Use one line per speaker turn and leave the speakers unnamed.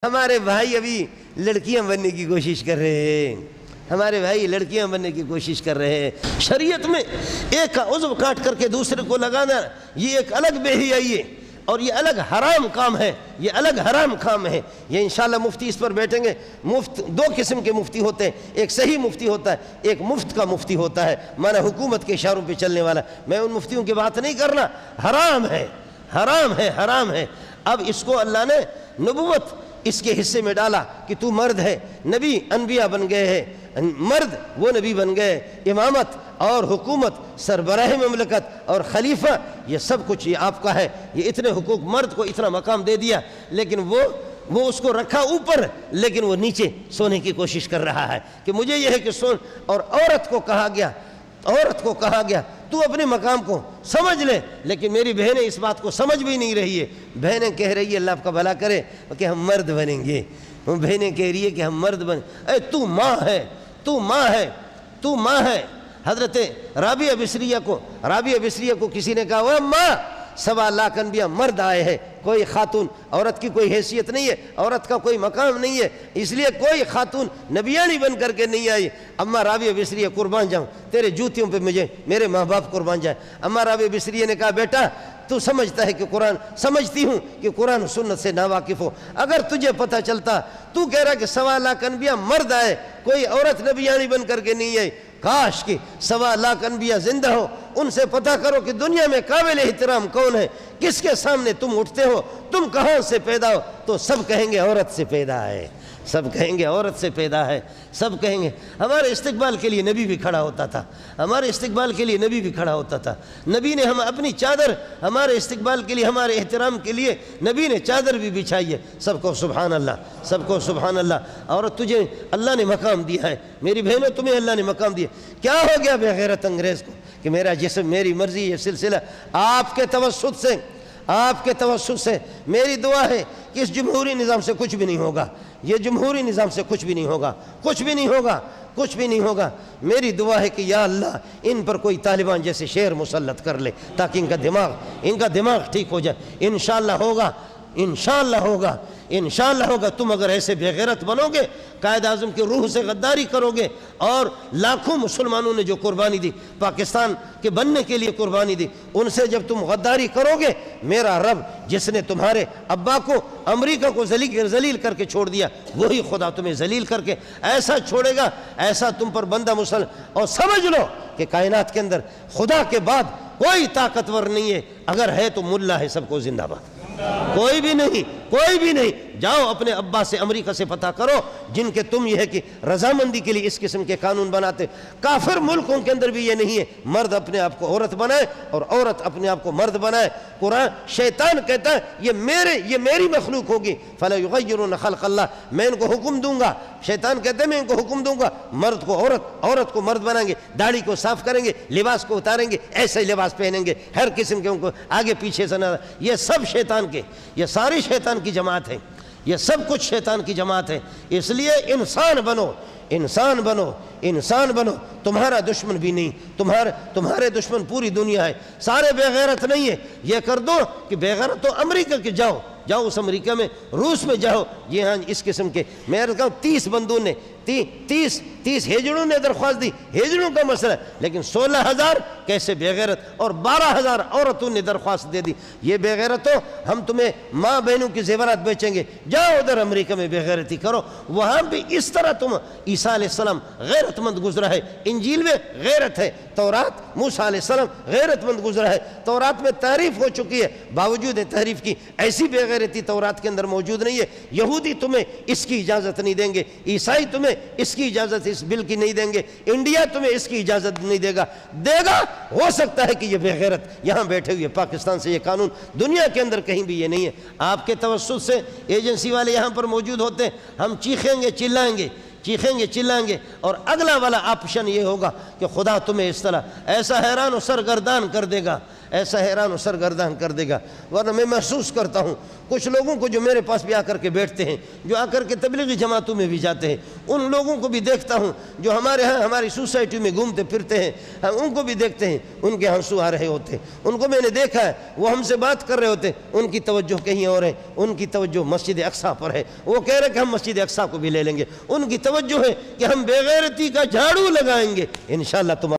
ہمارے بھائی ابھی لڑکیاں بننے کی کوشش کر رہے ہیں، ہمارے بھائی لڑکیاں بننے کی کوشش کر رہے ہیں۔ شریعت میں ایک کا عضو کاٹ کر کے دوسرے کو لگانا یہ ایک الگ بے حیائی ہے اور یہ الگ حرام کام ہے، یہ الگ حرام کام ہے۔ یہ انشاءاللہ مفتی اس پر بیٹھیں گے۔ دو قسم کے مفتی ہوتے ہیں، ایک صحیح مفتی ہوتا ہے، ایک مفت کا مفتی ہوتا ہے، مانا حکومت کے اشاروں پہ چلنے والا۔ میں ان مفتیوں کی بات نہیں کرنا، حرام ہے، حرام ہے، حرام ہے۔ اب اس کو اللہ نے نبوت اس کے حصے میں ڈالا کہ تو مرد ہے، نبی انبیاء بن گئے ہیں، مرد وہ نبی بن گئے، امامت اور حکومت، سربراہ مملکت اور خلیفہ، یہ سب کچھ یہ آپ کا ہے۔ یہ اتنے حقوق، مرد کو اتنا مقام دے دیا، لیکن وہ اس کو رکھا اوپر، لیکن وہ نیچے سونے کی کوشش کر رہا ہے کہ مجھے یہ ہے کہ سون۔ اور عورت کو کہا گیا تو اپنے مقام کو سمجھ لے، لیکن میری بہنیں اس بات کو سمجھ بھی نہیں رہی ہے۔ بہنیں کہہ رہی ہے، اللہ آپ کا بھلا کرے، کہ ہم مرد بنیں گے۔ بہنیں کہہ رہی ہے کہ ہم مرد بنیں۔ اے تو ماں ہے، تو ماں ہے، تو ماں ہے۔ حضرت رابعہ بصریہ کو کسی نے کہا، وہ ماں 1.25 لاکھ انبیاء مرد آئے ہیں، کوئی خاتون، عورت کی کوئی حیثیت نہیں ہے، عورت کا کوئی مقام نہیں ہے، اس لیے کوئی خاتون نبیانی بن کر کے نہیں آئی۔ اماں رابعہ بصریہ قربان جاؤں تیرے جوتیوں پہ، مجھے میرے ماں باپ قربان جائے۔ اماں رابعہ بصریہ نے کہا، بیٹا تو سمجھتا ہے کہ سمجھتی ہوں کہ قرآن و سنت سے ناواقف ہو، اگر تجھے پتہ چلتا، تو کہہ رہا کہ 1.25 لاکھ انبیاء مرد آئے، کوئی عورت نبیانی بن کر کے نہیں آئی۔ کاش کہ 1.25 لاکھ انبیاء زندہ ہو، ان سے پتہ کرو کہ دنیا میں قابل احترام کون ہے، کس کے سامنے تم اٹھتے ہو، تم کہاں سے پیدا ہو، تو سب کہیں گے عورت سے پیدا ہے، سب کہیں گے عورت سے پیدا ہے، سب کہیں گے۔ ہمارے استقبال کے لیے نبی بھی کھڑا ہوتا تھا، ہمارے استقبال کے لیے نبی بھی کھڑا ہوتا تھا۔ نبی نے ہم اپنی چادر ہمارے استقبال کے لیے، ہمارے احترام کے لیے نبی نے چادر بھی بچھائی ہے۔ سب کو سبحان اللہ، سب کو سبحان اللہ۔ اور تجھے اللہ نے مقام دیا ہے، میری بہنوں تمہیں اللہ نے مقام دیا۔ کیا ہو گیا بے غیرت انگریز کو کہ میرا جسم میری مرضی، یہ سلسلہ آپ کے توسط سے میری دعا ہے کہ اس جمہوری نظام سے کچھ بھی نہیں ہوگا، یہ جمہوری نظام سے کچھ بھی نہیں ہوگا، کچھ بھی نہیں ہوگا، کچھ بھی نہیں ہوگا۔ میری دعا ہے کہ یا اللہ ان پر کوئی طالبان جیسے شیر مسلط کر لے تاکہ ان کا دماغ ٹھیک ہو جائے۔ انشاءاللہ ہوگا، انشاءاللہ ہوگا، انشاءاللہ ہوگا۔ تم اگر ایسے بے غیرت بنو گے، قائد اعظم کی روح سے غداری کرو گے، اور لاکھوں مسلمانوں نے جو قربانی دی، پاکستان کے بننے کے لیے قربانی دی، ان سے جب تم غداری کرو گے، میرا رب جس نے تمہارے ابا کو امریکہ کو ذلیل کر کے چھوڑ دیا، وہی خدا تمہیں ذلیل کر کے ایسا چھوڑے گا، ایسا تم پر بندہ مسلم۔ اور سمجھ لو کہ کائنات کے اندر خدا کے بعد کوئی طاقتور نہیں ہے، اگر ہے تو ملا ہے، سب کو زندہ باد۔ کوئی بھی نہیں۔ جاؤ اپنے ابا سے امریکہ سے پتہ کرو، جن کے تم یہ ہے کہ رضامندی کے لیے اس قسم کے قانون بناتے۔ کافر ملکوں کے اندر بھی یہ نہیں ہے، مرد اپنے آپ کو عورت بنائے اور عورت اپنے آپ کو مرد بنائے۔ قرآن، شیطان کہتا ہے یہ میری مخلوق ہوگی، فَلَا يُغَيِّرُونَ خَلْقَ اللَّهِ، میں ان کو حکم دوں گا۔ شیطان کہتا ہے میں ان کو حکم دوں گا، مرد کو عورت کو مرد بنائیں گے، داڑھی کو صاف کریں گے، لباس کو اتاریں گے، ایسے لباس پہنیں گے، ہر قسم کے ان کو آگے پیچھے سے نہ۔ یہ سب شیطان کے، یہ ساری شیطان کی جماعت ہے، یہ سب کچھ شیطان کی جماعت ہے۔ اس لیے انسان بنو، تمہارا دشمن بھی نہیں، تمہارے دشمن پوری دنیا ہے، سارے بے غیرت نہیں ہے۔ یہ کر دو کہ بے غیرت تو امریکہ کے جاؤ اس امریکہ میں، روس میں جاؤ، یہ ہاں اس قسم کے، میں کہوں 30 بندوں نے 30 ہیجڑوں نے درخواست دی، ہیجڑوں کا مسئلہ، لیکن 16,000 کیسے بے غیرت، اور 12,000 عورتوں نے درخواست دے دی۔ یہ بے غیرتوں، ہم تمہیں ماں بہنوں کی زیورات بیچیں گے، جاؤ ادھر امریکہ میں بے غیرتی کرو، وہاں بھی اس طرح تم۔ عیسیٰ علیہ السلام غیرت مند گزرا ہے، انجیل میں غیرت ہے، تورات موسیٰ علیہ السلام غیرت مند گزرا ہے، تورات میں تعریف ہو چکی ہے، باوجود تحریف کی ایسی بے غیرتی تورات کے اندر موجود نہیں ہے۔ یہودی تمہیں اس کی اجازت نہیں دیں گے، عیسائی تمہیں اس کی اجازت اس بل کی نہیں دیں گے، انڈیا تمہیں اس کی اجازت نہیں دے گا۔ ہو سکتا ہے کہ یہ بے غیرت یہاں بیٹھے ہوئے پاکستان سے یہ قانون، دنیا کے اندر کہیں بھی یہ نہیں ہے۔ آپ کے توسط سے ایجنسی والے یہاں پر موجود ہوتے ہیں، ہم چیخیں گے چلائیں گے، اور اگلا والا آپشن یہ ہوگا کہ خدا تمہیں اس طرح ایسا حیران و سرگردان کر دے گا، ایسا حیران و سرگردان کر دے گا۔ ورنہ میں محسوس کرتا ہوں کچھ لوگوں کو جو میرے پاس بھی آ کر کے بیٹھتے ہیں، جو آ کر کے تبلیغی جماعتوں میں بھی جاتے ہیں، ان لوگوں کو بھی دیکھتا ہوں جو ہمارے ہاں ہماری سوسائٹی میں گھومتے پھرتے ہیں، ہم ان کو بھی دیکھتے ہیں، ان کے آنسو آ رہے ہوتے ہیں۔ ان کو میں نے دیکھا ہے، وہ ہم سے بات کر رہے ہوتے ہیں، ان کی توجہ کہیں اور ہے، ان کی توجہ مسجد اقصیٰ پر ہے۔ وہ کہہ رہے کہ ہم مسجد اقصیٰ کو بھی لے لیں گے، ان کی توجہ ہے کہ ہم بے غیرتی کا جھاڑو لگائیں گے، انشاءاللہ تمہارا